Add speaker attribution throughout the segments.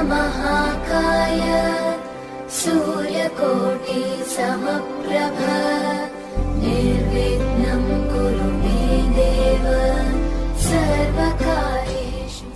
Speaker 1: महाकाय सूर्यकोटि समप्रभ निर्विघ्नं कुरु मे देव सर्वकार्येषु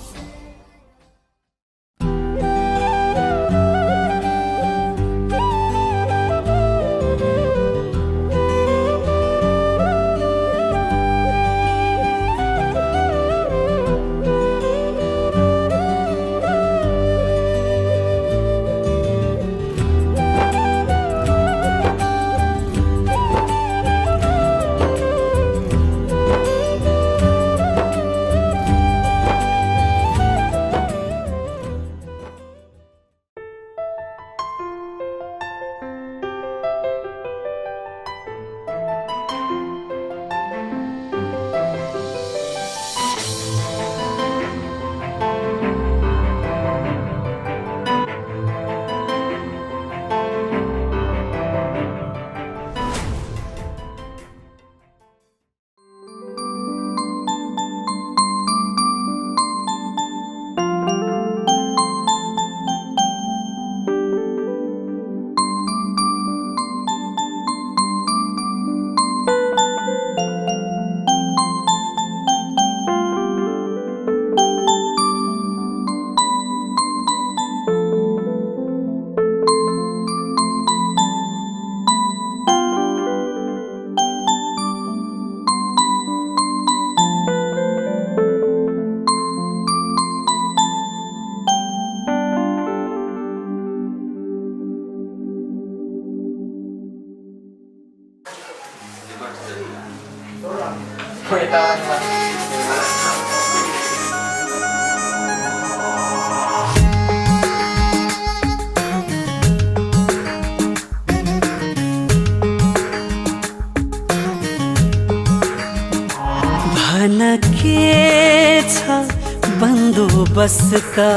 Speaker 2: बन्दोबस्ता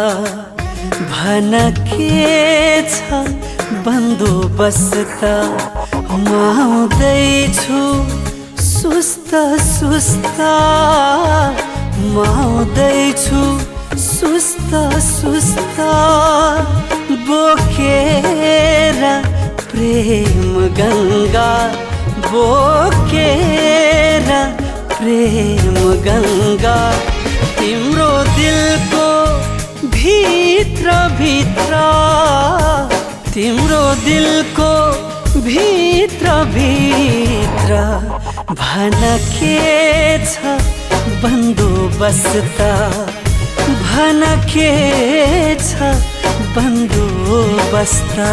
Speaker 2: भन के छ बन्दोबस्ता माउँदैछु सुस्त सुस्त माउँदैछु सुस्त सुस्त बोकेर प्रेम गङ्गा बोकेर प्रेम गङ्गा तिम्रो दिलको भित्र भित्र तिम्रो दिलको भित्र भित्र भन के छ बन्दोबस्ता भन के छ बन्दोबस्ता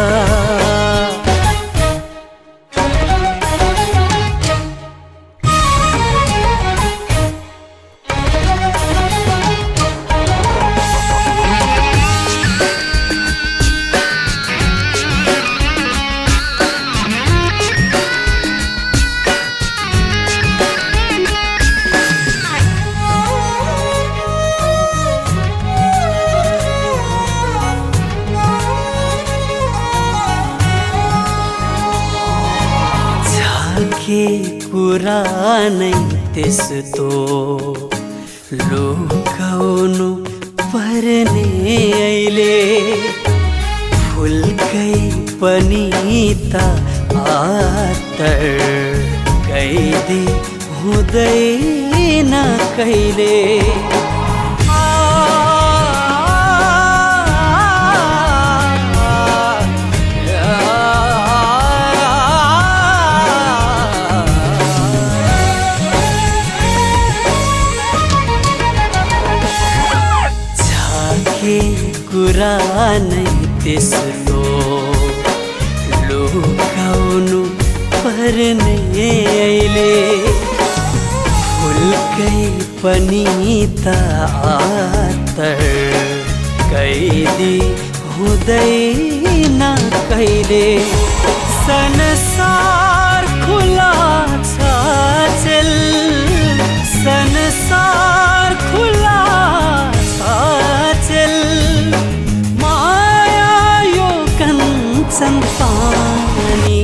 Speaker 2: के कुरा नै त्यस्तो लुकाउनु पर्ने अहिले फुलकै पनि त आतर कैदी हुँदैन कहिले कुरा नै त्यस्तो लुकाउनु पर्ने अहिले फुलकै पनि त आतर कैदी हुँदैन कहिले संसार खुला छ चेल संसार खुला छ चेल माया यो कञ्चन पानी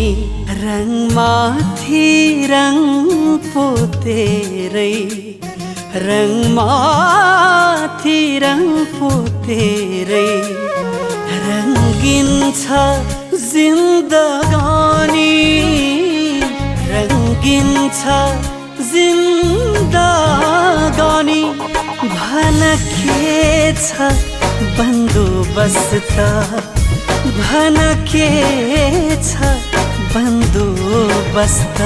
Speaker 2: रङमाथि रङ पोतेरै रङमाथि रङ पोतेरै रङ्गिन छ जिन्दगानी, रङ्गिन छ जिन्दगानी। भन के छ बन्दोबस्त, भन के छ बन्दोबस्त।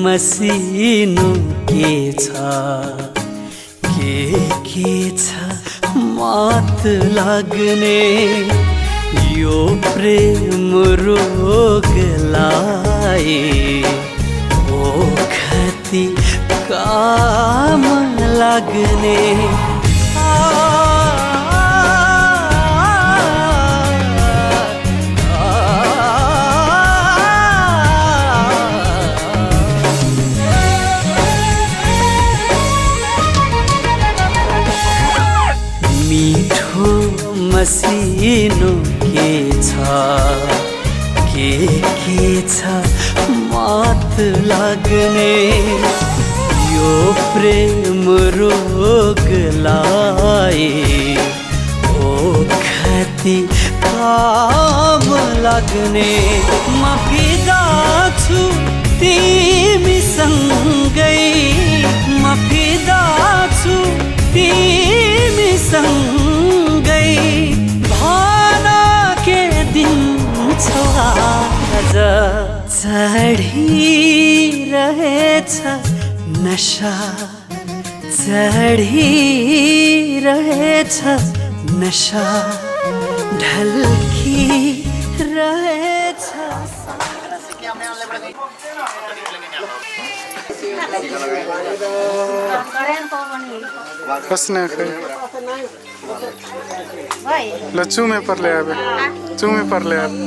Speaker 2: मसिनो के छ मात लाग्ने, यो प्रेम रोगलाई ओखती काम लाग्ने। मसिनो के छ मात लाग्ने, यो प्रेम रोगलाई ओखती काम लाग्ने। म फिदा छु तिमीसँगै, म फिदा छु तिमीसँगै। भाना के दिन छौ आज, चढिरहेछ नशा, चढिरहेछ नशा, ढल्किरहेछ।
Speaker 3: कसने ल चुमे पर्ले आबे, चुमे पर्ले आबे।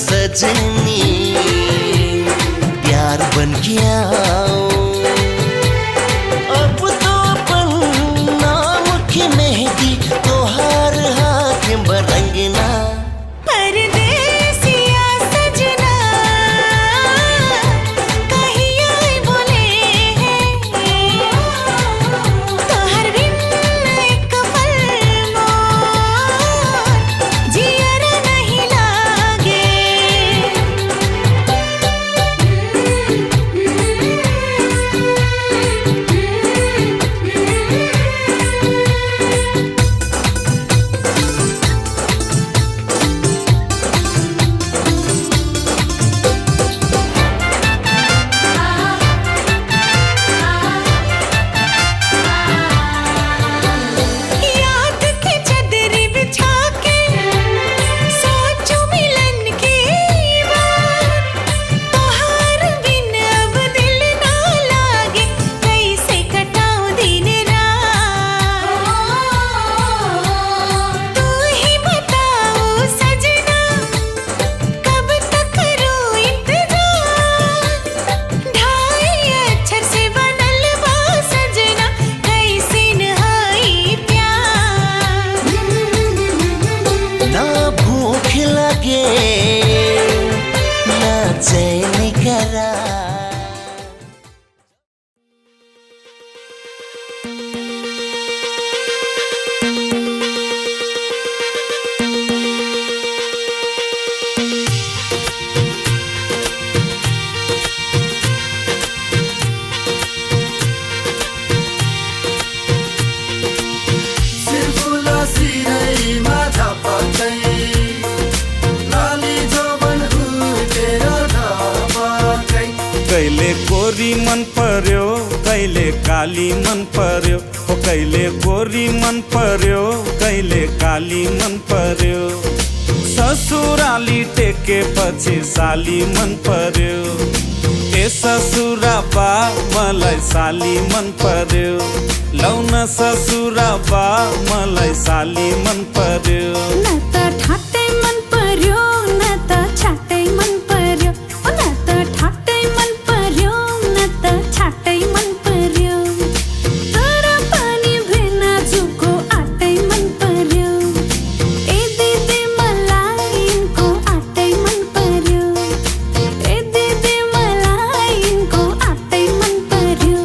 Speaker 4: सजनी प्यार बन गया, अब तो अपन नाम की मेहंदी तोहार हाथ में रंगना।
Speaker 5: परदेसिया सजना कहिया बोले हैं, तोहर बिन एक पल मोर जियर नहीं लागे।
Speaker 6: कहिले गोरी मन पर्यो कहिले काली मन पर्यो हो कहिले गोरी मन पर्यो कहिले काली मन पर्यो ससुराली टेकेपछि साली मन पर्यो ए ससुरा बा मलाई साली मन पर्यो लौन ससुरा बा मलाई साली मन पर्यो
Speaker 5: न त ठाट्टै मन पर्यो न त छाट्टै मन पर्यो न त ठाट्टै मन पर्यो न त छाट्टै मन पर्यो तर पनि भेना जुको आटै मन पर्यो ए दिदी मलाई यिनको आटै मन पर्यो ए दिदी मलाई यिनको आटै मन पर्यो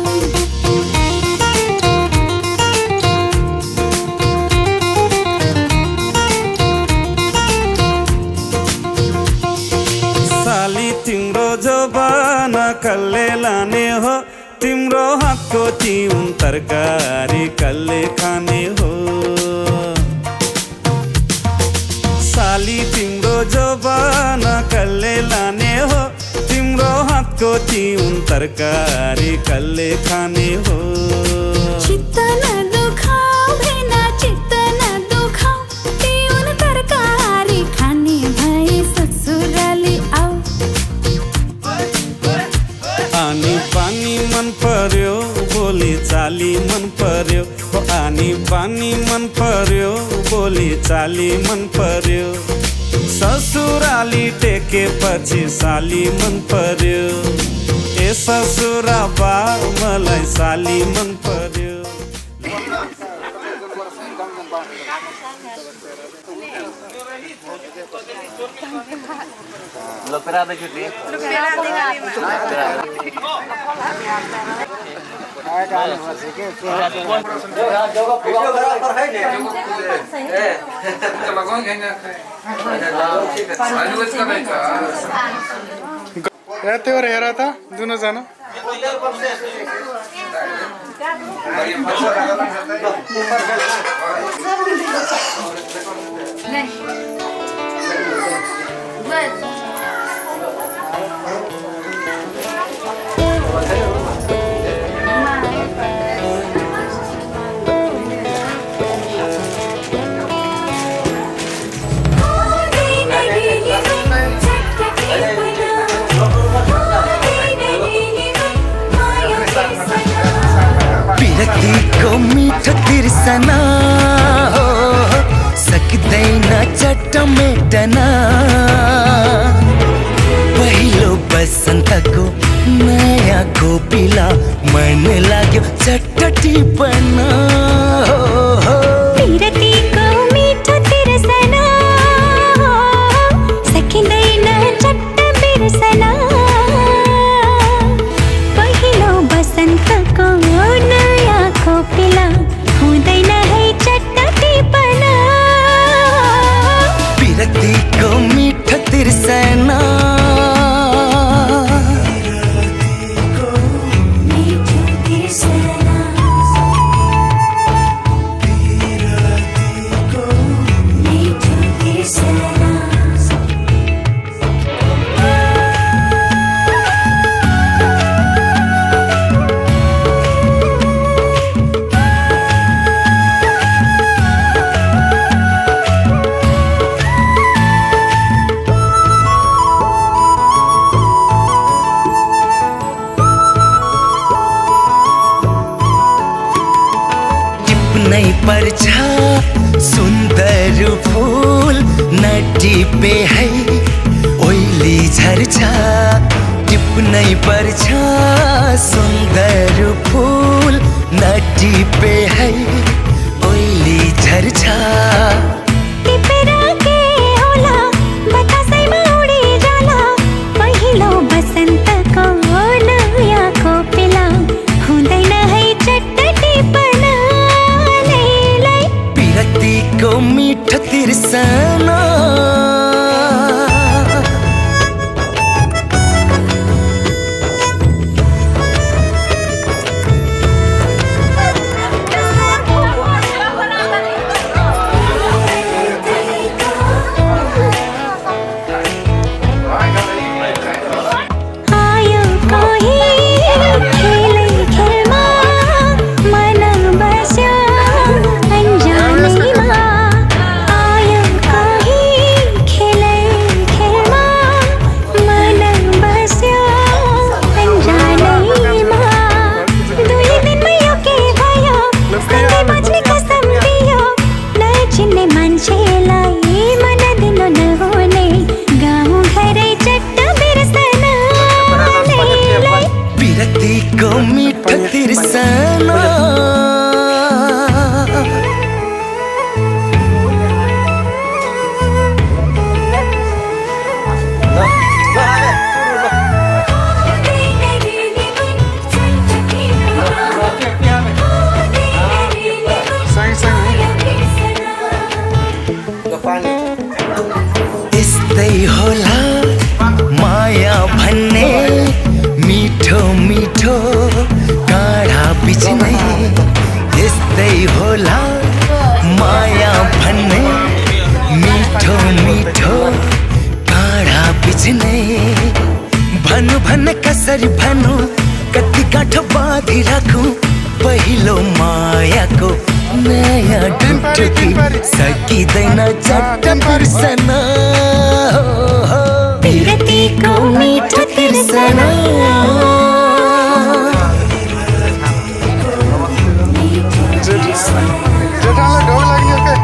Speaker 6: साली तिम्रो जबाना कल्ले लाने हो तिम्रो हातको तिउन तरकारी कल्ले खाने हो साली तिम्रो जबाना कल्ले लाने हो तिम्रो हातको तिउन तरकारी कल्ले खाने हो
Speaker 5: चित्त न दुखाऊ भेना चित्त न दुखाऊ तिउन तरकारी खाने भए ससुराली आऊ
Speaker 6: आनी पानी मन पर्यो बोली चाली मन पर्यो हो आनी पानी मन पर्यो बोली चाली मन पर्यो ससुराली टेकेपछि साली मन पर्यो ए ससुरा बा मलाई साली मन पर्यो
Speaker 3: यहाँतिर हेर त दुनोजना
Speaker 4: विरक्तिको मिठो तिर्सना हो सक्दैन चट्ट मेटना पहिलो बसन्तको नयाँ खोपिला मन लाग्यो चट्ट टिपना
Speaker 5: विरक्तिको मिठो तिर्सना सकिँदैन चट्ट बिर्सना पहिलो बसन्तको नयाँ खोपिला हुँदैन है चट्ट टिपना
Speaker 4: विरक्तिको मिठो तिर्सना
Speaker 5: मिठो तिर्सना मिठो तिर्सना
Speaker 4: टिप्नै पर्छ सुन्दर फूल नटिपे है ओइली झर्छ टिप्नै पर्छ सुन्दर फूल नटिपे है ओइली झर्छ
Speaker 5: टिपेर के होला बतासैमा उडी जाला पहिलो बसन्तको नयाँ खोपिला हुँदैन है चट्ट टिपना लैलै
Speaker 4: विरक्तिको मिठो तिर्सना को मीठा तिरसाना यस्तै होला माया भन्ने मिठो मिठो काँडा बिच्ने यस्तै होला माया भन्ने मिठो मिठो काँडा बिच्ने भन्नु भन्न कसरी भन्नु कति गाँठो बाँधी राखौँ पहिलो मायाको नयाँ ढुकढुकी सकिँदैन चट्ट बिर्सना पिरतीको मिठो तिर्सना
Speaker 3: जेठालाई ढोग लाग्यो के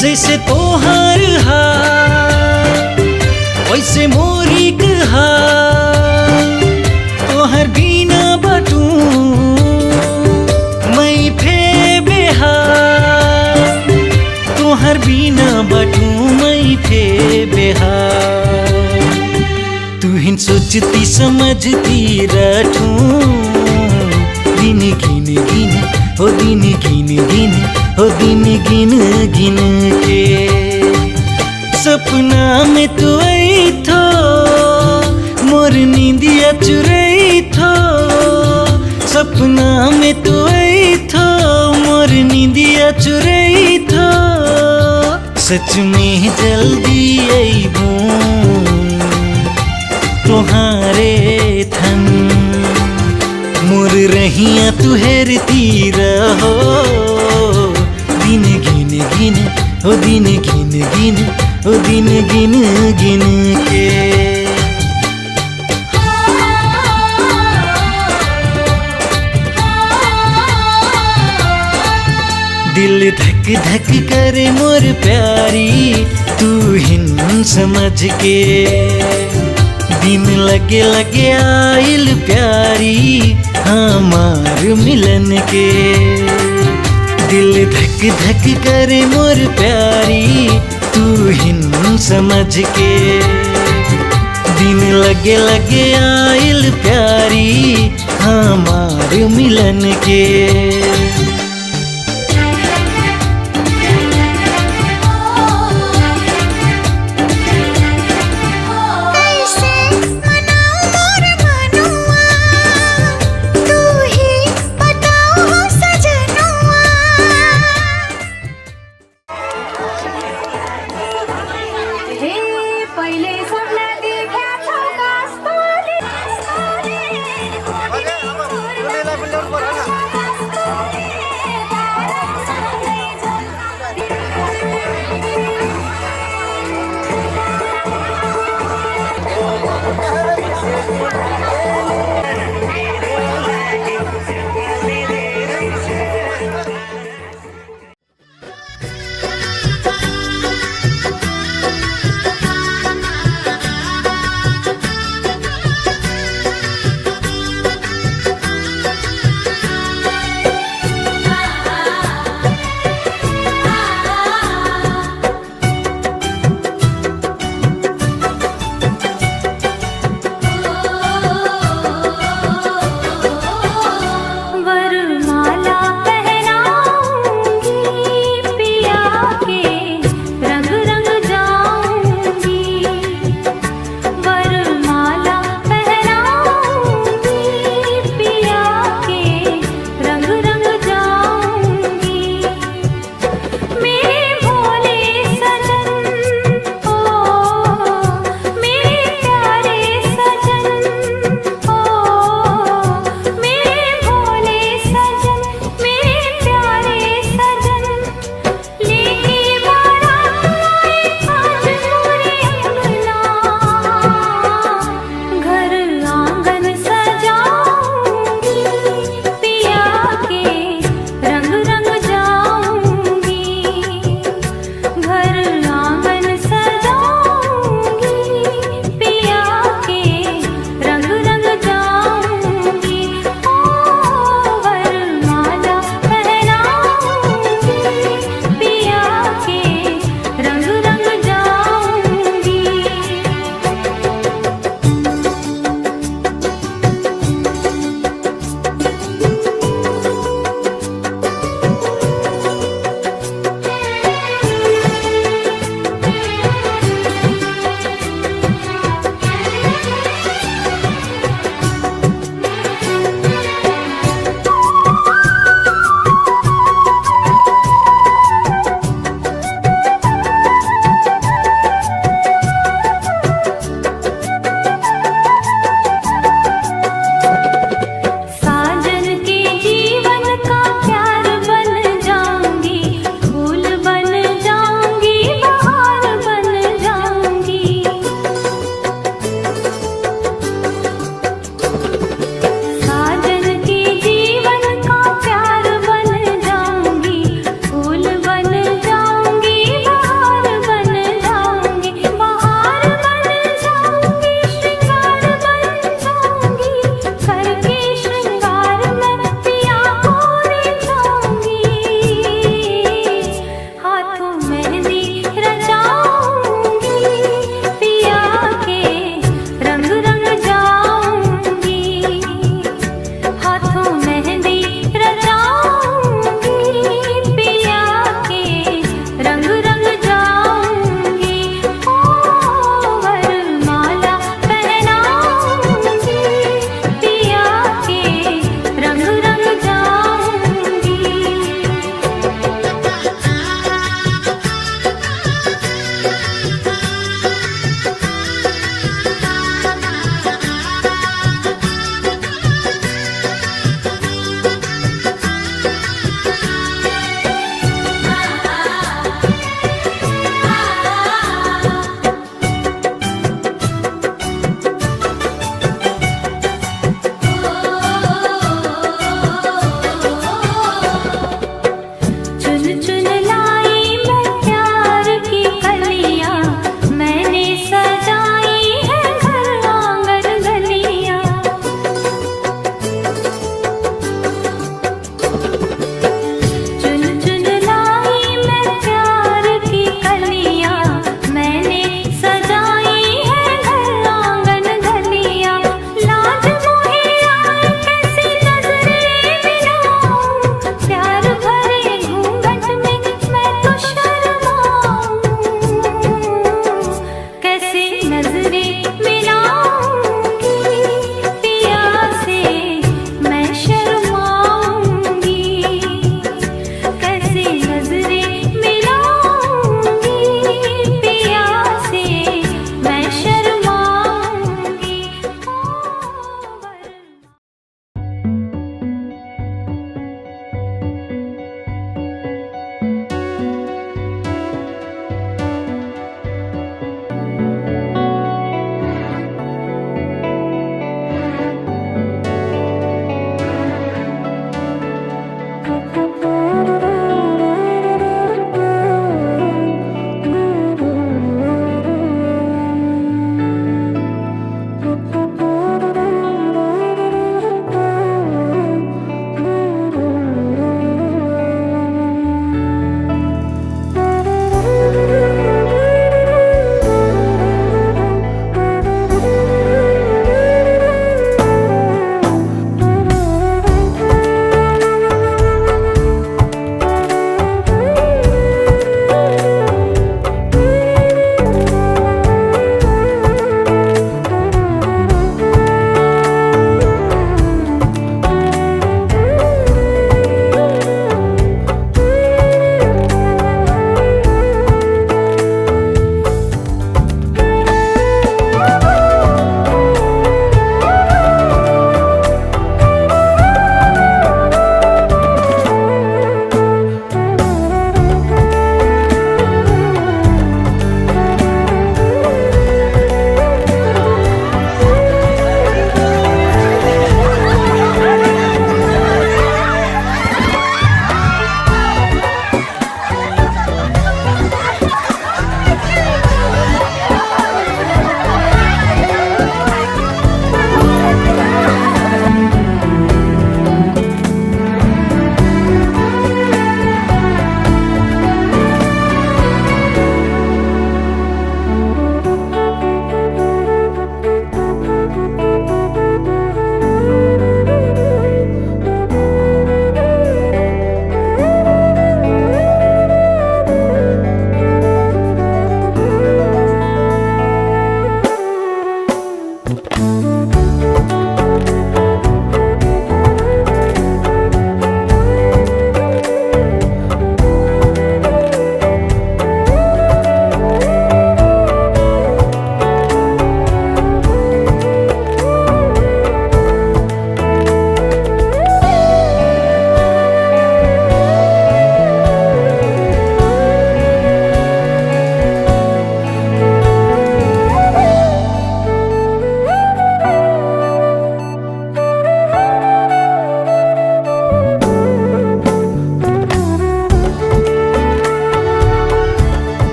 Speaker 2: जैसे तोहार हाल वैसे मोरिक हाल तोहर बिना बटू मैं फे बेहाल तोहर बिना बटू मैं फे बेहाल तू हिन सोचती समझती रटू दिन गिन गिन हो दिन गिन गिन हो दिन गिन गिन के सपना में तू आई थो मोर नींदिया चुराई थो सपना में तू आई थो मोर नींदिया चुराई थो सच में जल्दी आईबू तुम्हारे थन मोर रहिया तू हेरती रहो दिन गिन गिन हो दिन गिन गिन हो दिन गिन गिन के दिल धक धक करे मोर प्यारी तू हिन समझ के दिन लगे लगे आइल प्यारी हमार मिलन के दिल धक धक करे मोर प्यारी तू हिन समझ के दिन लगे लगे आइल प्यारी हमार मिलन के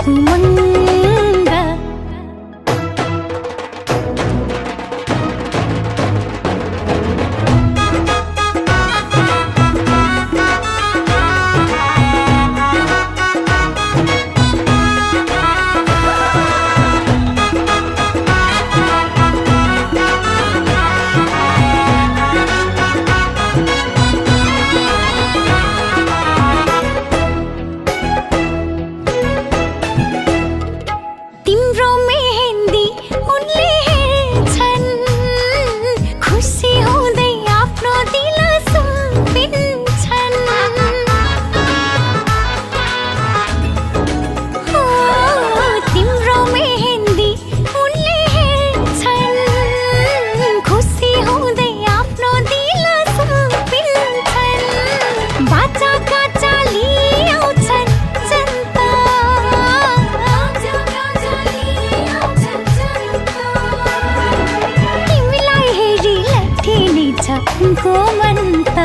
Speaker 5: उमङ्ग तिम्रो मेहेन्दी उनले हेर्छन् खुसी हुँदै आफ्नो दिल सुम्पिन्छन् ओ तिम्रो मेहेन्दी उनले हेर्छन् खुसी हुँदै आफ्नो दिल सुम्पिन्छन् बाचाका चाली आउँछन् जनता तिमीलाई हेरी लट्ठिनेछ उनको मन त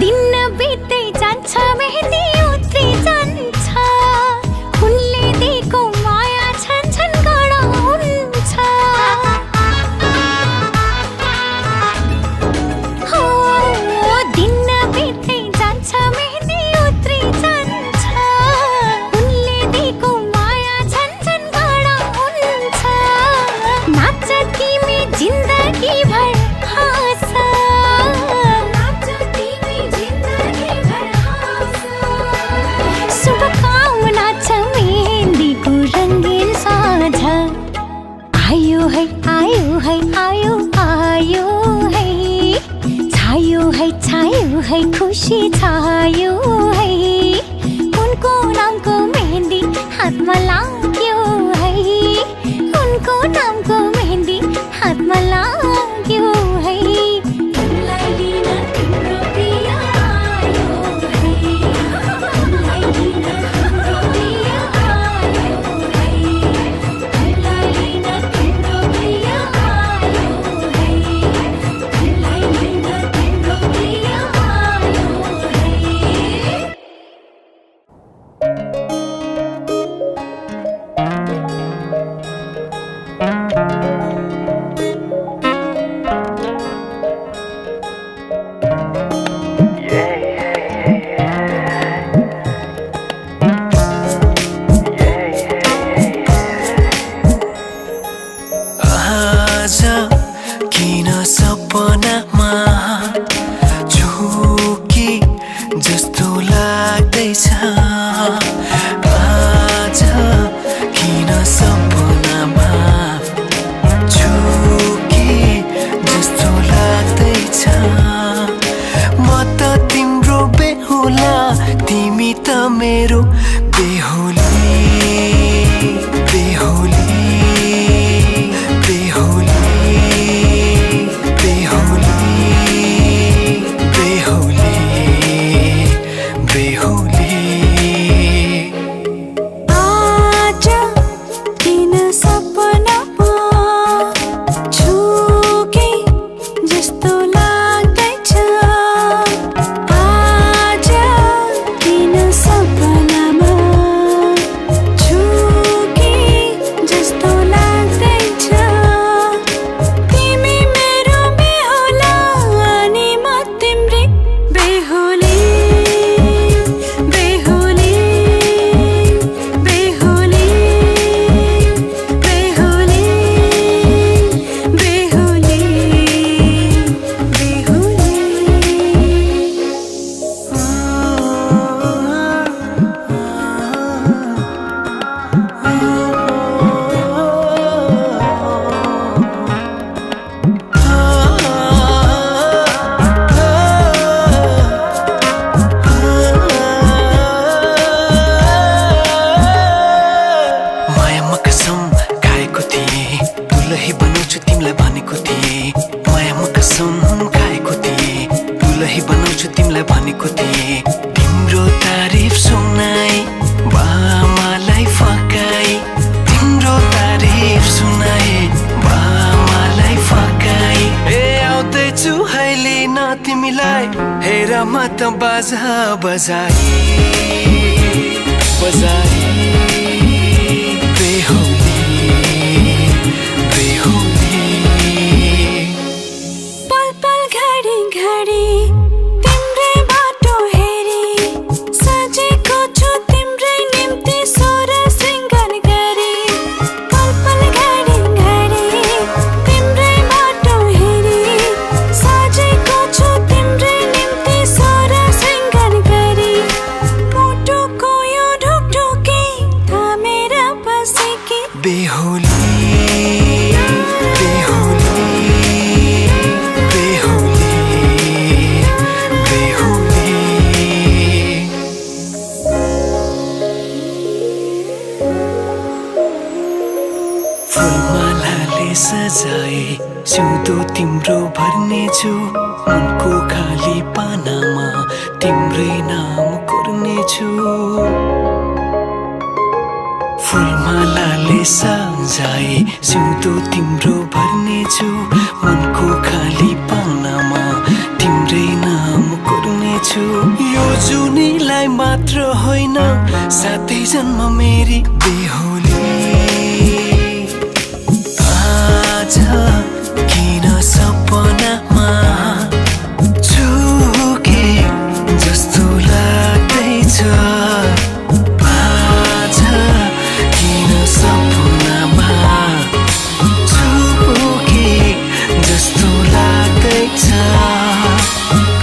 Speaker 5: दिन बित्दै जान्छ मेहेन्दी उत्रै जान्छ उनले दिएको माया छन् छन् गाढा हुन्छ हो दिन बित्दै जान्छ मेहेन्दी उत्रै जान्छ उनले दिएको माया छन् छन् गाढा हुन्छ नाच तिमी जिन्दगी भर हाँस शुभकामना छ मेहेन्दीको रङ्गीन साझा आयो है आयो है आयो आयो है छायो है खुसी छायो है उनको नामको मेहेन्दी हातमा लाग्यो है उनको नामको मेहेन्दी हातमा लाग्यो है तिमीलाई लिन तिम्रो प्रिय आयो है तिमीलाई लिन तिम्रो प्रिय आयो है तिमीलाई लिन तिम्रो प्रिय आयो है तिमीलाई लिन तिम्रो प्रिय आयो है
Speaker 4: आज किन सपनामा झुकी जस्तो लाग्दैछ आज किन सपनामा झुकी जस्तो लाग्दैछ म त तिम्रो बेहुला तिमी त मेरो बेहुली बेहुली बेहुली बेहुली बेहुली बेहुली
Speaker 5: आज किन सपनामा झुके जस्तो लाग्दैछ आज किन सपनामा
Speaker 4: भनेको थिएँ तिम्रो तारिफ सुनाई बामालाई फकाई तिम्रो तारिफ सुनाई बामालाई फकाई ए आउँदैछु अहिले न तिमीलाई हेर म त बाजा बजाई बजाई बेहुली बेहुली
Speaker 5: पल पल घडी घडी तिम्रै बाटो हेरी सजेको छु तिम्रै निम्ति सोर सिंगार गरी पल पल घडी घडी तिम्रै बाटो हेरी सजेको छु तिम्रै निम्ति सोर सिंगार गरी मुटुको यो ढुकढुकी थामेर बसेकी
Speaker 4: बेहुली बेहुली बेहुली बेहुली फुलमालाले सजाए सिउँदो तिम्रो भर्नेछु मनको खाली पानामा तिम्रै नाम कोर्नेछु फुलमालाले सजाए सिउँदो तिम्रो भर्नेछु मनको खाली पानामा तिम्रै नाम कोर्नेछु यो जुनीलाई मात्र होइन साथै जन्म मेरी बेहुली आज किन सपनामा चुके जस्तो लाग्दैछ आज किन सपनामा चुके जस्तो लाग्दैछ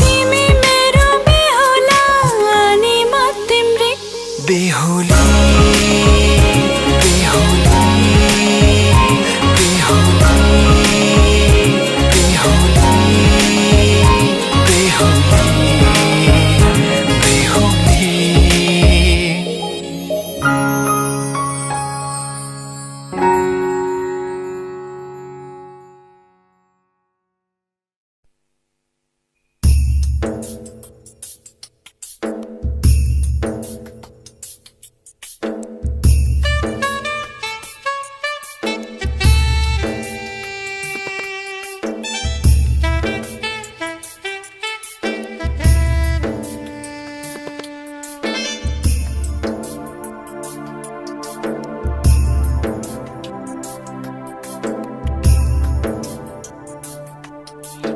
Speaker 5: तिमी मेरो बेहुला अनि म तिम्रै
Speaker 4: बेहुली बेहुली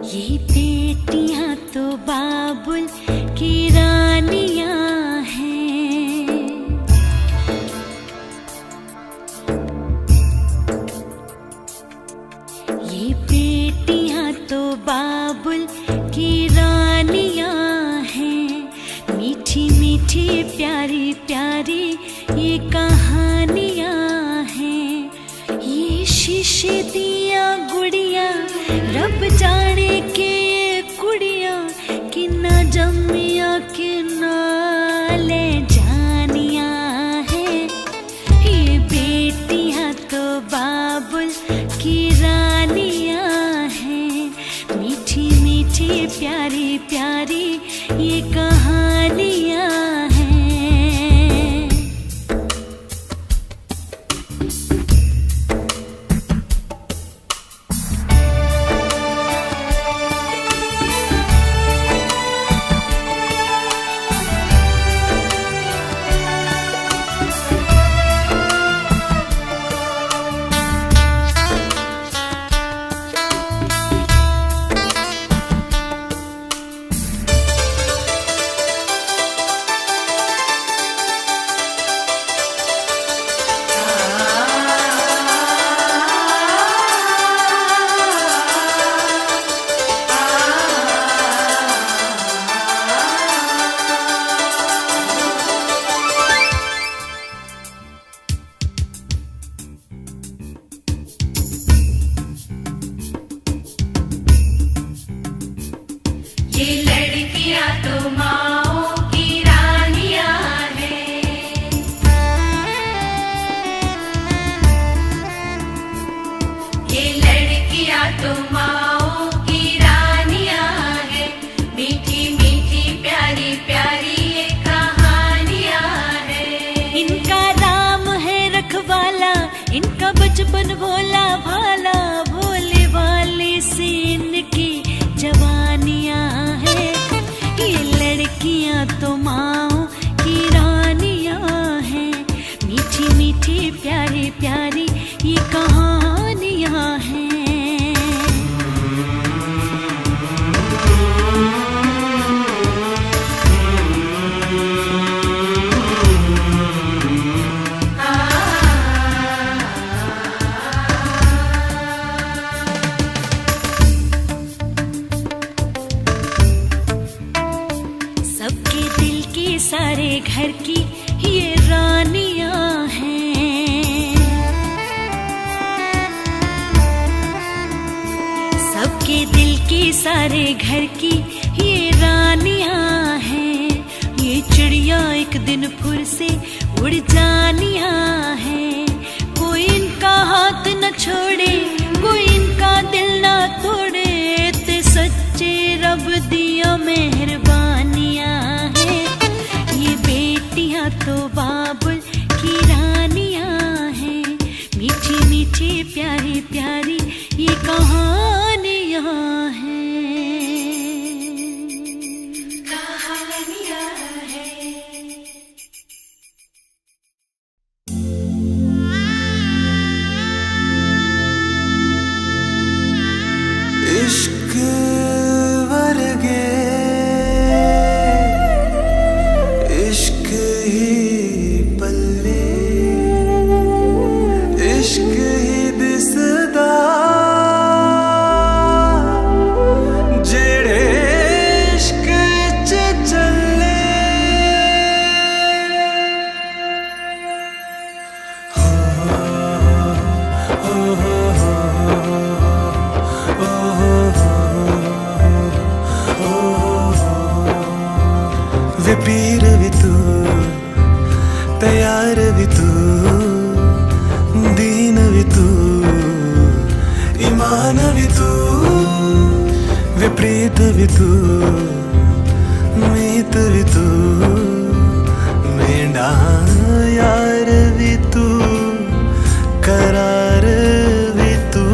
Speaker 5: ये बेटियां तो बाबुल की रानियां हैं ये बेटियां तो बाबुल की रानियां हैं मीठी मीठी प्यारी प्यारी ये कहानियां हैं ये शीशे दिया गुड़िया रब जाने के ये कुड़िया कि न जमिया कि न ले जानिया है ये बेटियां तो बाबुल की रानियां हैं मीठी मीठी प्यारी प्यारी ये कहानियां हैं
Speaker 1: तो माओ की रानियां हैं मीठी मीठी प्यारी
Speaker 5: घर की ये रानियां हैं। सबके दिल की सारे घर की ये रानियां हैं। ये चिड़िया एक दिन फिर से उड़ जानियां हैं। कोई इनका हाथ न छोड़े, कोई इनका दिल न तोड़े। ते सच्चे रब दिया मेहरबानियां हैं। ये बेटियां तो बाबुल की रानियां हैं। मीठी मीठी प्यारी प्यारी ये कहानियां हैं।
Speaker 4: इश्क वर्गे इश्क ही पल्ले इश्क ही दिसदा जेड़े इश्क च चले। वे पीर भी तू, तैयार भी तू, दीन भी तू, ईमान भी तू। वे प्रीत भी तू, मीत भी तू, मेरा यार भी तू, करार भी तू।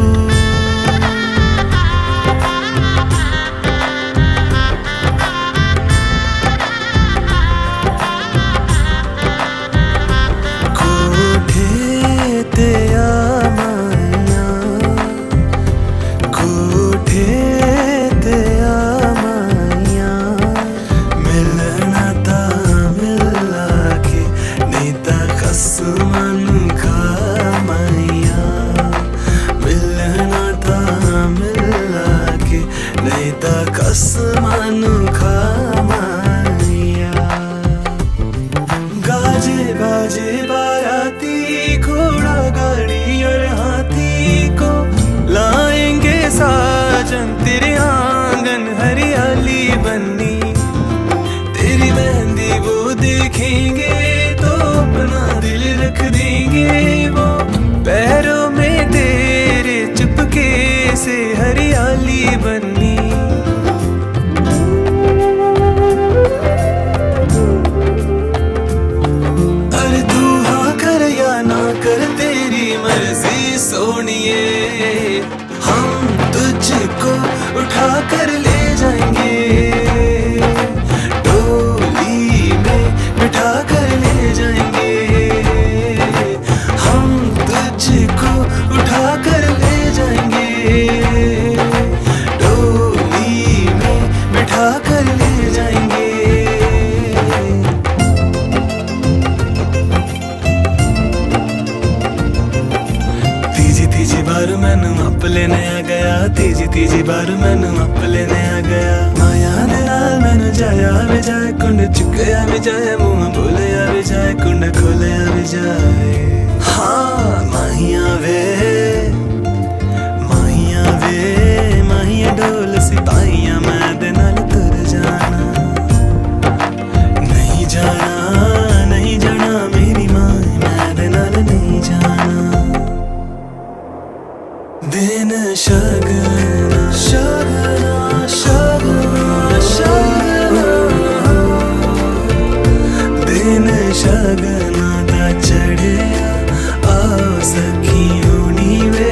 Speaker 4: कसमानु खामाया गाजे बाजे बाराती घोड़ा गाड़ी और हाथी को लाएंगे साजन तेरे आंगन हरियाली बन्नी। तेरी मेहंदी वो देखेंगे तो अपना दिल रख देंगे वो। पैरों में तेरे चुपके से हरियाली बन्नी। सोनिए हम तुझको उठा कर ले जाएंगे, डोली में बिठा कर ले जाएंगे। हम तुझको उठा कर ले जाएंगे, डोली में बिठा कर ले जाएंगे। तीजी बार मैनू अप लेने आ गया, तीजी बार मैनू अप लेने आ गया। माया दे नाल मैनू जाया भी जाए, कुंड चुकया भी जाए, मुंह बोलिया भी जाए, कुंड खोलिया भी जाए। हाँ माहिया वे माहिया डोल सिपाहिया मैं दे नाल तुर जाना। नहीं जाना नहीं जाना मेरी माँ, मैं दे नाल नहीं जाना। दिन शगना शगना शगना शगना, दिन शगना दा चढ़िया आओ सखी होनी वे।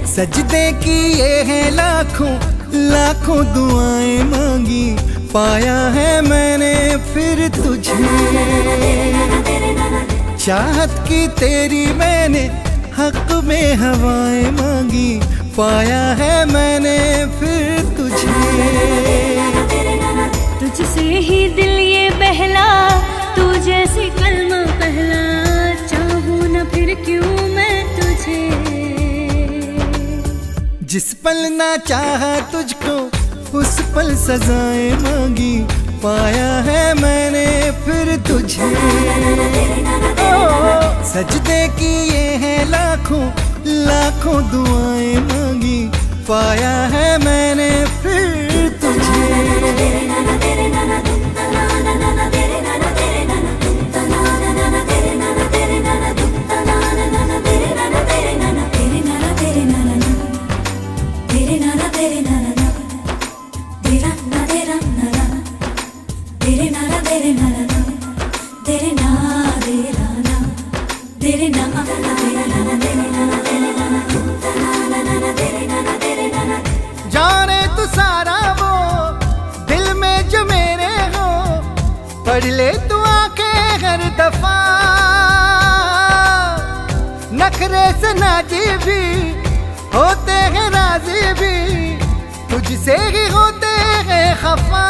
Speaker 2: सजदे किए हैं लाखों लाखों दुआएं मांगी, पाया है मैंने फिर तुझे। चाहत की तेरी मैंने हक में हवाएं मांगी, पाया है मैंने फिर तुझे।
Speaker 5: तुझसे ही दिल ये बहला, तू जैसे कलमा पहला, चाहूं ना फिर क्यों मैं तुझे।
Speaker 2: जिस पल ना चाहा तुझको उस पल सजाएं मांगी, पाया है मैंने फिर तुझे। सजदे किए हैं लाखों लाखों दुआएं मांगी, पाया है मैंने फिर तुझे। जाने तू सारा वो दिल में जो मेरे हो, पढ़ ले तू आंखें हर दफा। नखरे से नाजी भी होते हैं राजी भी, तुझसे ही होते हैं खफा।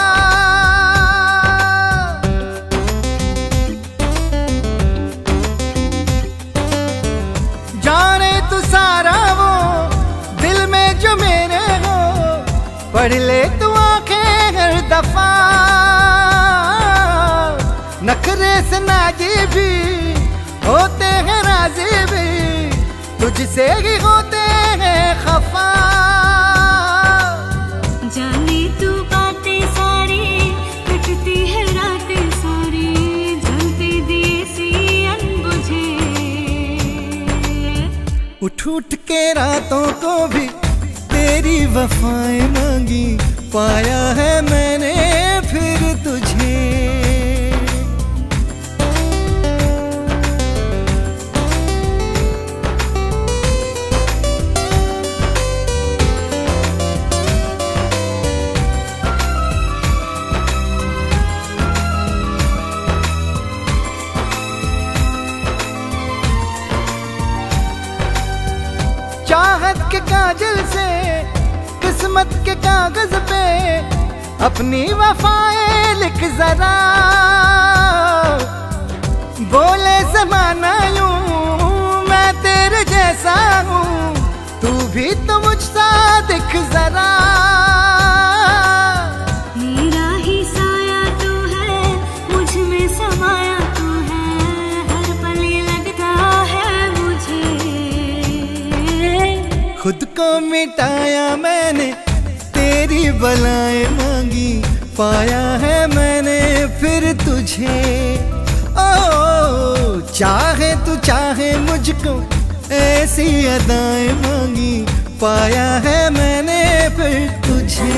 Speaker 2: जाने तू सारा वो दिल में जो मेरे हो, पढ़ ले तू आंखें हर दफा। नखरे से नाजी भी होते हैं राजी भी, तुझसे ही होते हैं खफा।
Speaker 5: जाने तू बातें सारी, कटती है रातें सारी, जलते दिए सी अनबुझे।
Speaker 2: उठ उठ के रातों को भी तेरी वफाएं मांगी, पाया है मैंने फिर तुझे। चाहत के काजल से किस्मत के कागज पे अपनी वफाएं लिख जरा। बोले ज़माना यूं मैं तेरे जैसा हूँ, तू भी तो मुझसा दिख जरा।
Speaker 5: मेरा ही साया तू है, मुझ में समाया तू है, हर पल ये लगता है मुझे।
Speaker 2: खुद को मिटाया मैंने तेरी बलाएं मांगी, पाया है मैंने फिर तुझे। ओ चाहे तू चाहे मुझको ऐसी अदाएं मांगी, पाया है मैंने फिर तुझे।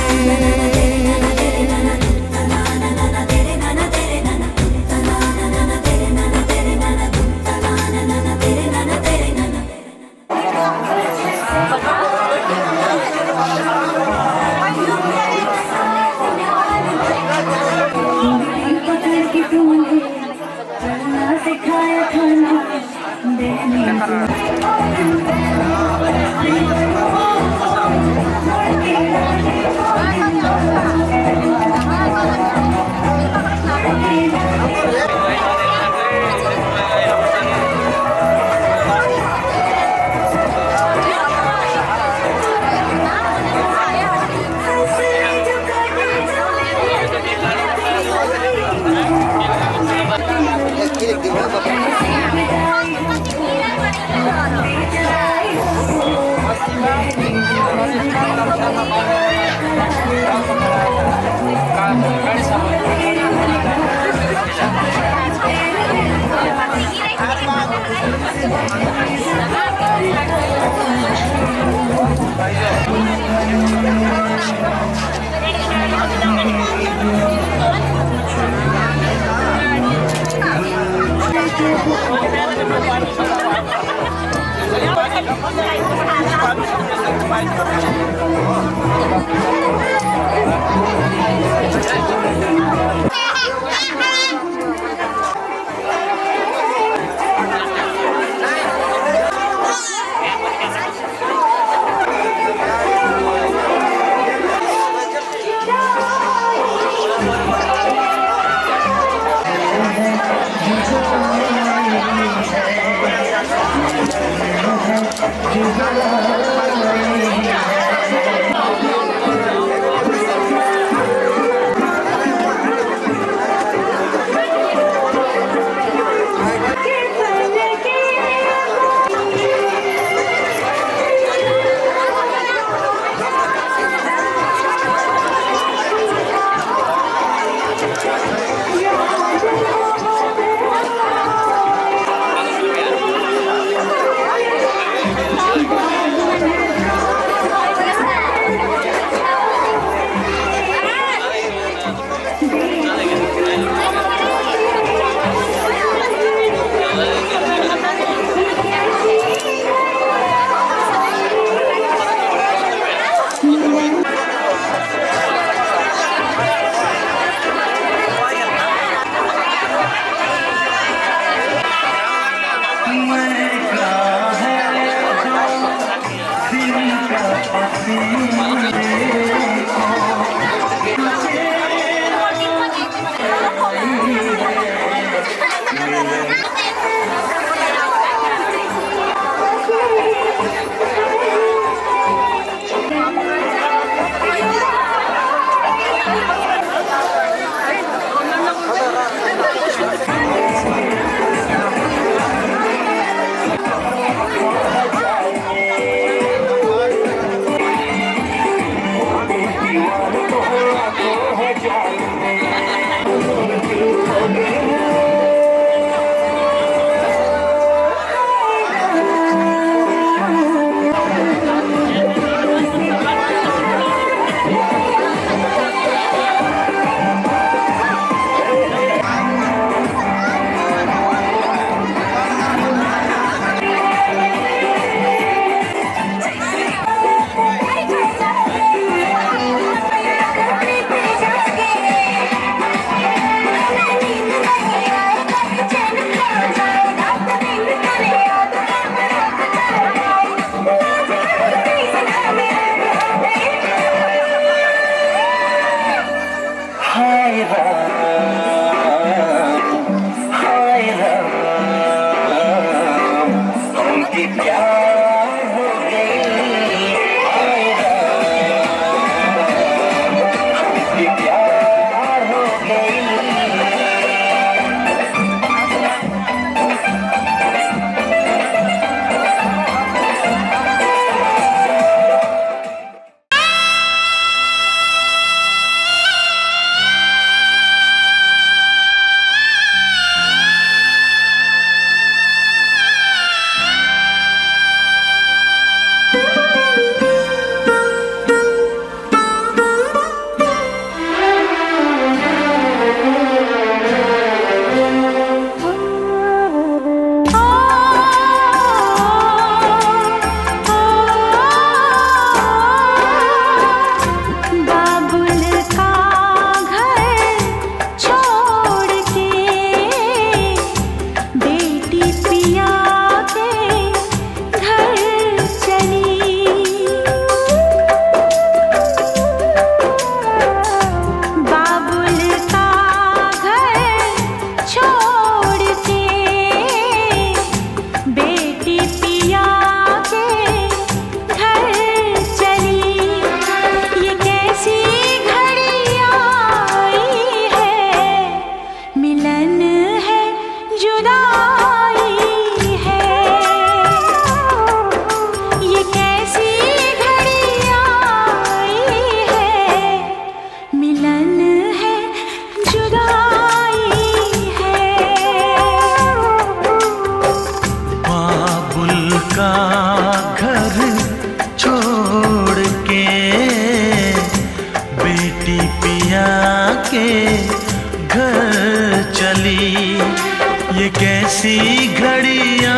Speaker 4: ये कैसी घड़ियां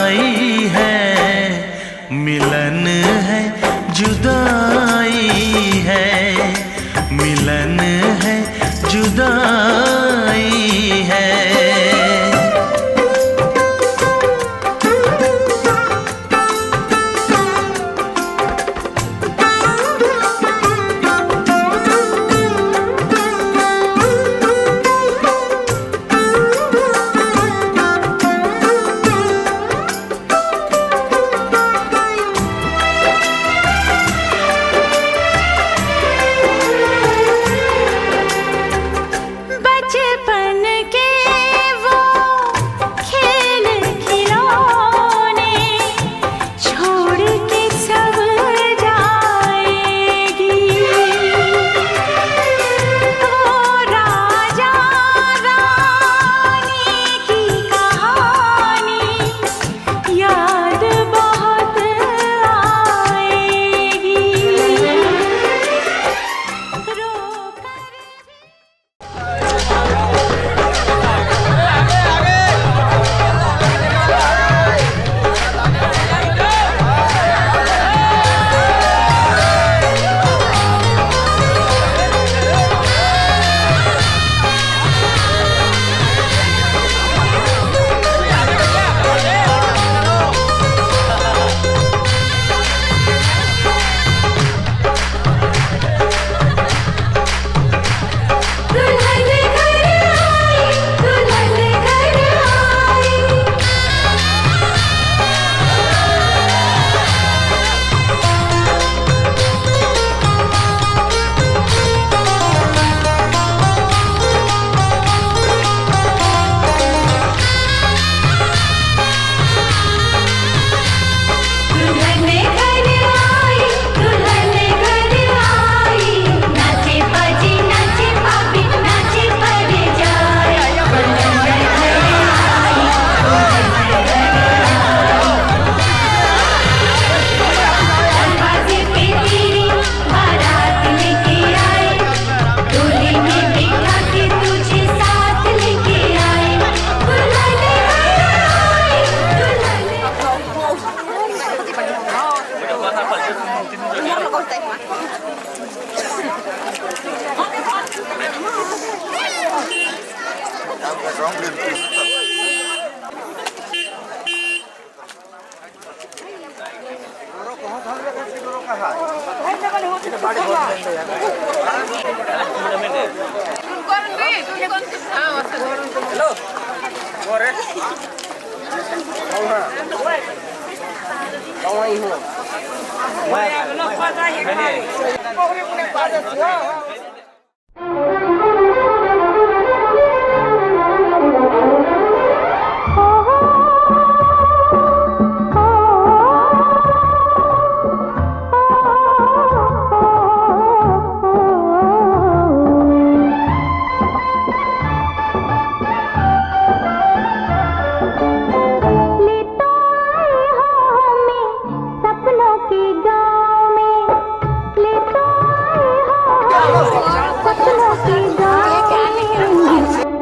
Speaker 4: आई है, मिलन है जुदाई है, मिलन है जुदाई है।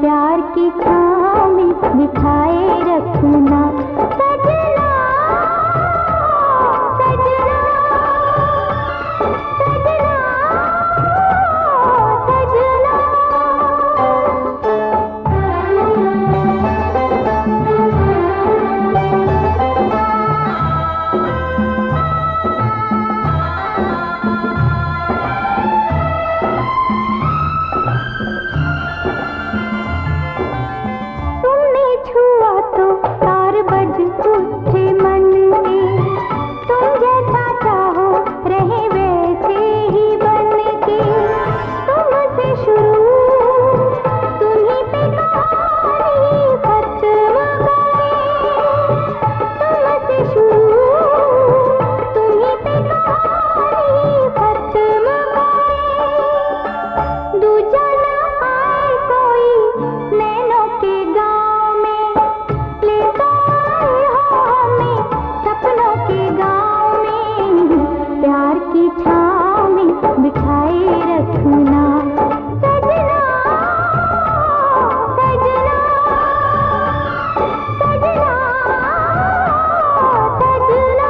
Speaker 5: प्यार की छाँव में बिठाए रखना सजना, सजना, सजना, तुमने छुआ तो तार बज उठे मन के, तुम जैसा चाहो रहे वैसे ही बन के, तुमसे शुरू तुम्हीं पे कहानी खत्म गए, तुमसे शुरू तुम्हीं पे कहानी खत्म गए, दूजा न आए कोई नैनों के गाँव में, लेता आए हो हमें सपनों के गाँव में, प्यार की छाँव में बिठाए रखना सजना, सजना, सजना, सजना।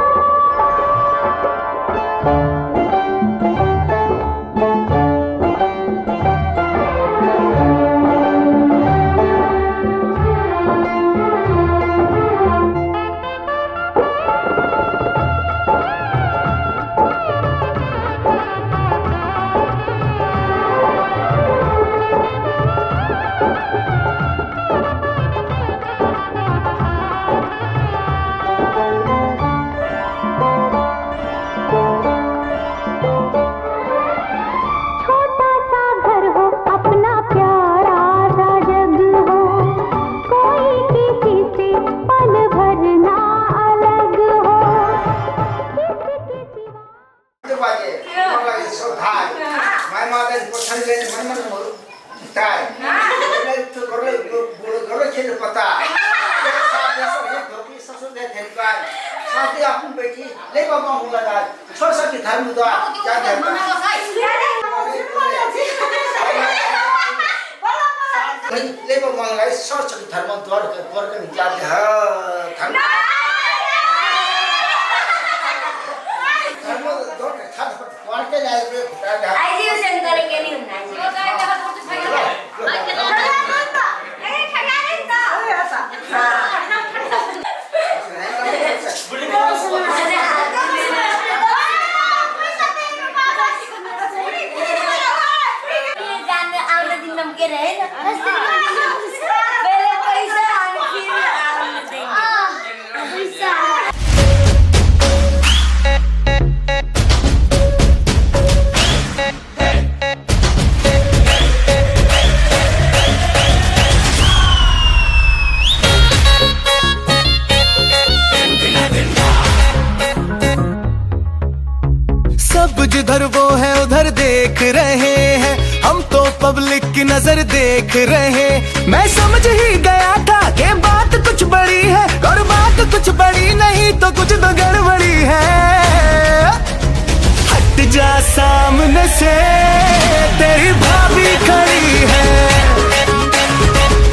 Speaker 5: छोटा सा घर हो अपना प्यारा सा जग हो, कोई किसी से पल भर ना अलग हो, किसके सिवा
Speaker 7: बेटी ले बाबा हूँ लगा छोड़ सकती धर्म दो क्या धर्म ले बाबा लगा छोड़ सकती धर्म द्वार का विचार है धर्म धर्म द्वार का खाद द्वार के जाए वे आई जी उसे करेंगे नहीं होना जी वो गाय का बहुत सही है ए खड़ा नहीं था अरे ऐसा हां के रहे ना पहले पैसा फिर आराम देंगे पैसा
Speaker 2: सब जिधर वो है उधर देख रहे हैं, हम तो पब्लिक की नजर देख रहे। मैं समझ ही गया था कि बात कुछ बड़ी है, और बात कुछ बड़ी नहीं तो कुछ तो गड़बड़ी है। हट जा सामने से तेरी भाभी खड़ी है,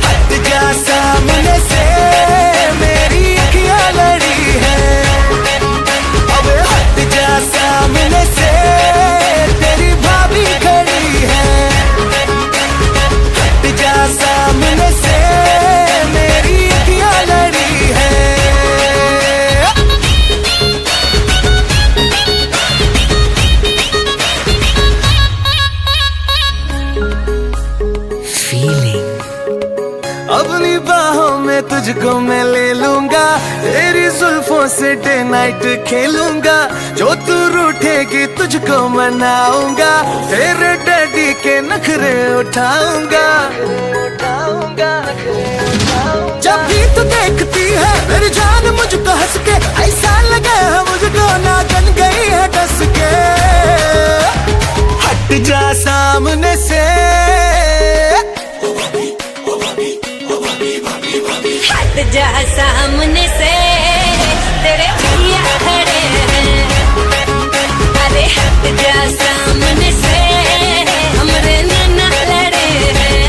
Speaker 2: हट जा सामने से मेरी अखियां लड़ी है। अब हट जा सामने से तेरी भाभी खड़ी है, हट जा सामने से में तुझको मैं ले लूंगा, तेरी जुल्फों से डे नाइट खेलूंगा, जो तू रूठेगी तुझको मनाऊंगा, तेरे डैडी के नखरे उठाऊंगा। जब भी तू देखती है मेरी जान मुझको हंस के, ऐसा लगे है मुझको नाचन गई है डस के। हट जा सामने से,
Speaker 5: हट जा सामने से, तेरे भैया खड़े हैं। अरे हट जा सामने से, हमरे नाना लड़े हैं।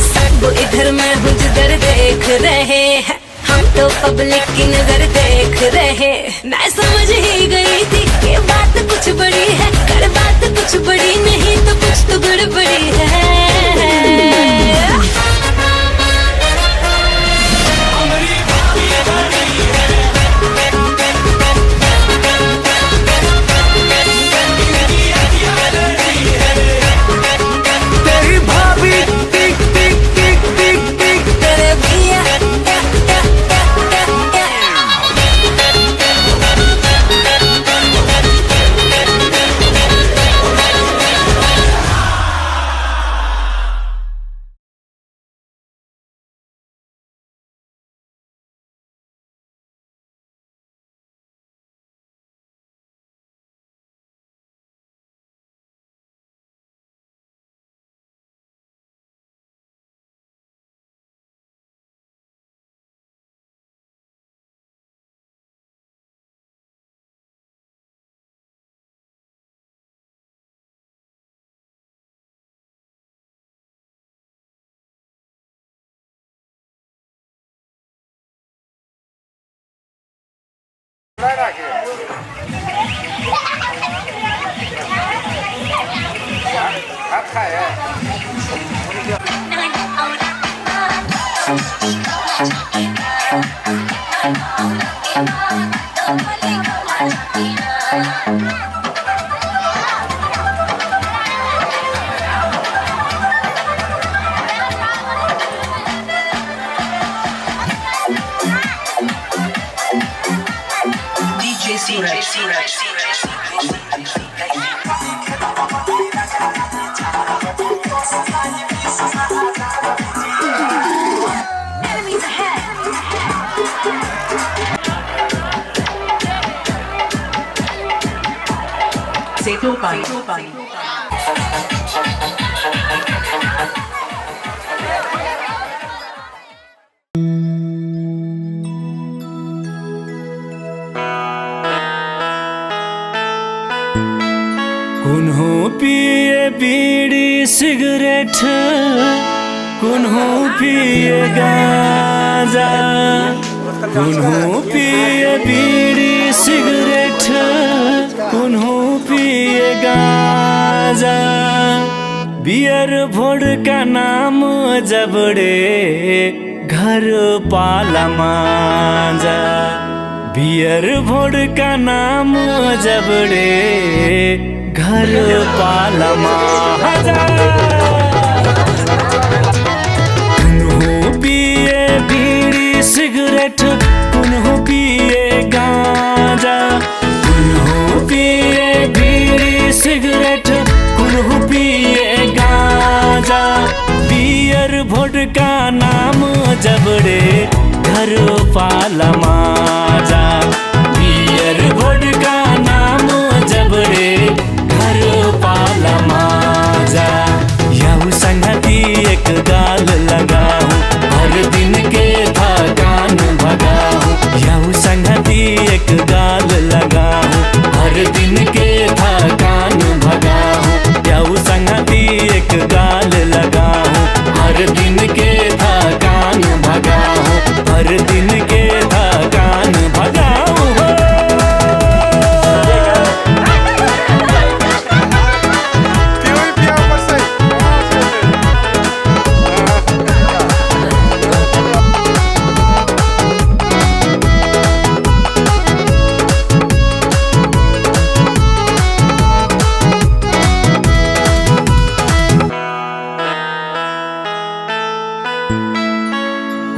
Speaker 5: सब इधर मैं हूँ जिधर देख रहे हैं, हम तो पब्लिक की नजर देख रहे। मैं समझ ही गई थी ये बात कुछ बड़ी है, कर बात कुछ बड़ी नहीं तो कुछ तो गड़बड़ी है।
Speaker 6: कुन्हू पिए बीड़ी सिगरेट, कुन्हू पिए गांजा, कुन्हू पिए बीड़ी सिगरेट, कुन्हू पिए गांजा। बियर वोडका नाम जबड़े घर पाला मांजा, बियर वोडका नाम जबड़े घर पाला मांजा। कुन्हू पिए बीड़ी सिगरेट, कुन्हू पिए गांजा, कुन्हू पिए बीड़ी सिगरेट, कुन्हू पिए गांजा। बियर वोडका नाम जबड़े घर पाला मांजा, बियर वोडका नाम जबड़े घर पाला मांजा। याऊ संगती एक गाल लगाऊं, हर दिन के थकान भगाऊं। याऊ संगती एक गाल लगाऊं, हर दिन के थकान भगाऊं। याऊ संगती एक गाल लगाऊं, हर दिन के थकान भगाऊं, हर दिन के थकान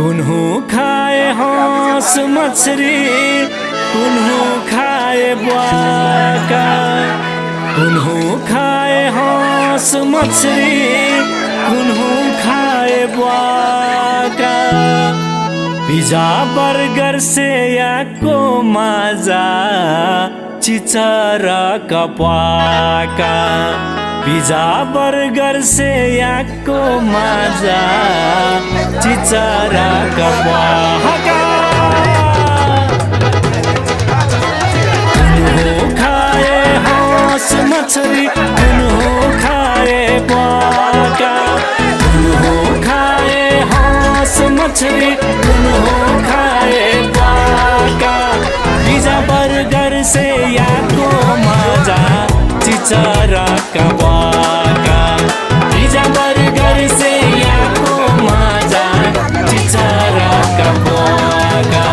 Speaker 6: कुन्हू खाए हंस मछली, कुन्हू खाए बुआका, कुन्हू खाए हंस मछली, कुन्हू खाए बुआका। पिज्जा बर्गर से याको मजा चिचरा कपाका। पिज्जा बर्गर से याको मजा चिचरा कपाका। कुन्हू खाए हंस मछली, कुन्हू खाए बुआका, कुन्हू खाए हंस मछली, कुन्हू खाए बुआका। पिज्जा बर्गर से याको मजा चिचरा कबाका। पिज्जा बर्गर से याको मजा चिचरा कबाका।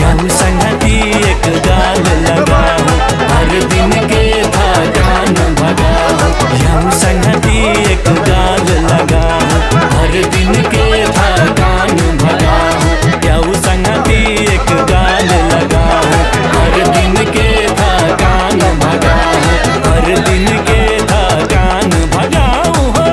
Speaker 6: यू संगति एक गाल लगाओ, हर दिन के थकान भगाओ। यू संगति एक गाल लगाओ, हर दिन के थकान भगाओ। यू संगति एक गाल लगाओ, हर दिन के थकान भगाओ, हर दिन के थकान भगाओ हो।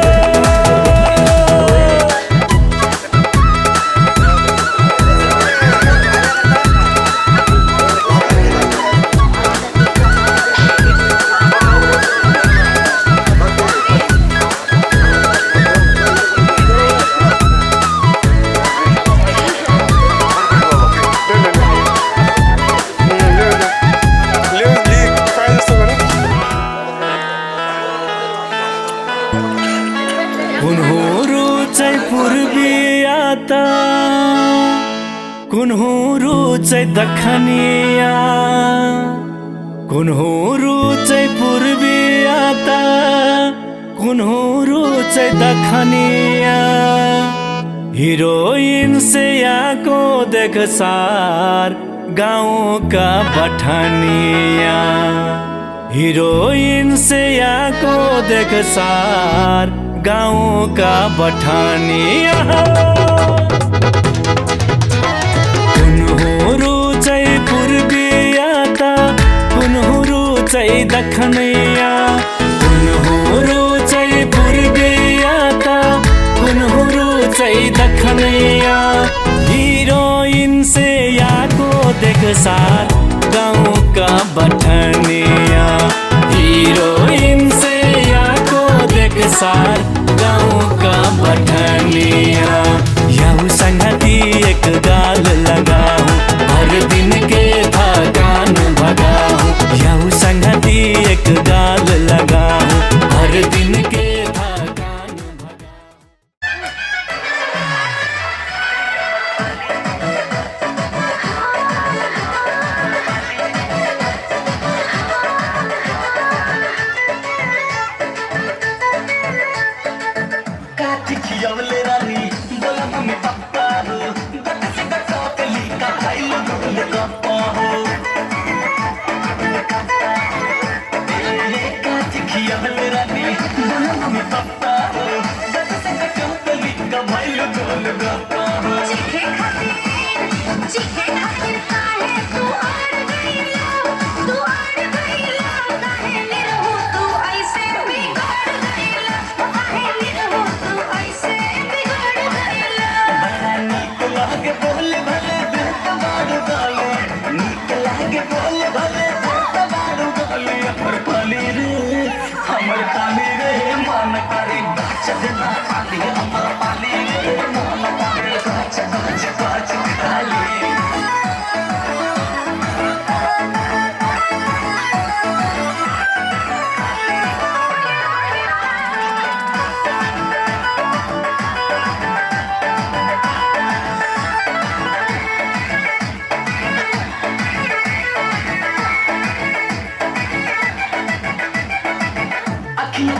Speaker 6: कुन्हू चाहिँ पूर्वियाता, कुन्हू चाहिँ दखनिया, कुन्हू चाहिँ पूर्वियाता, कुन्हू चाहिँ दखनिया। हीरोइन से याको देख सार गाँव का बठनिया। हीरोइन से याको देख सार गाँव का बठानिया। कुन्हू चाहिँ पूर्वियाता, कुन्हू चाहिँ दखनिया, कुन्हू चाहिँ पूर्वियाता, कुन्हू चाहिँ दखनिया। हीरोइन से याको देख सार गाँव का बठनिया। हीरोइन से याको देख सार गाँव का बठनिया। यू संगति एक गाल लगाओ, हर दिन के थकान भगाओ। यू संगति एक गाल लगाओ, हर दिन के थकान भगाओ।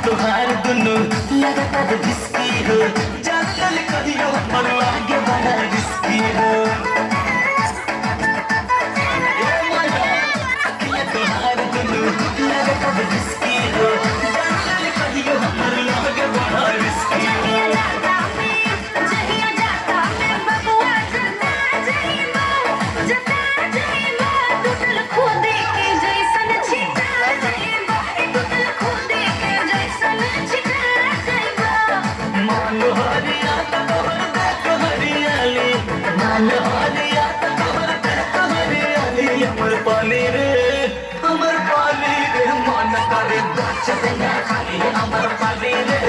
Speaker 8: तुहार दुनु लगातार रिस्की हो, जान कहियो और आगे बड़ा रिस्की हो। तुहार दुनु लगातार रिस्की हो, जान कहियो और आगे बड़ा रिस्की हो। माल हरिया तोहर देख हरियाली माल हरिया तोहर देख हरियाली हमर पाली रे मन करे बच गया खाली हमर पाली रे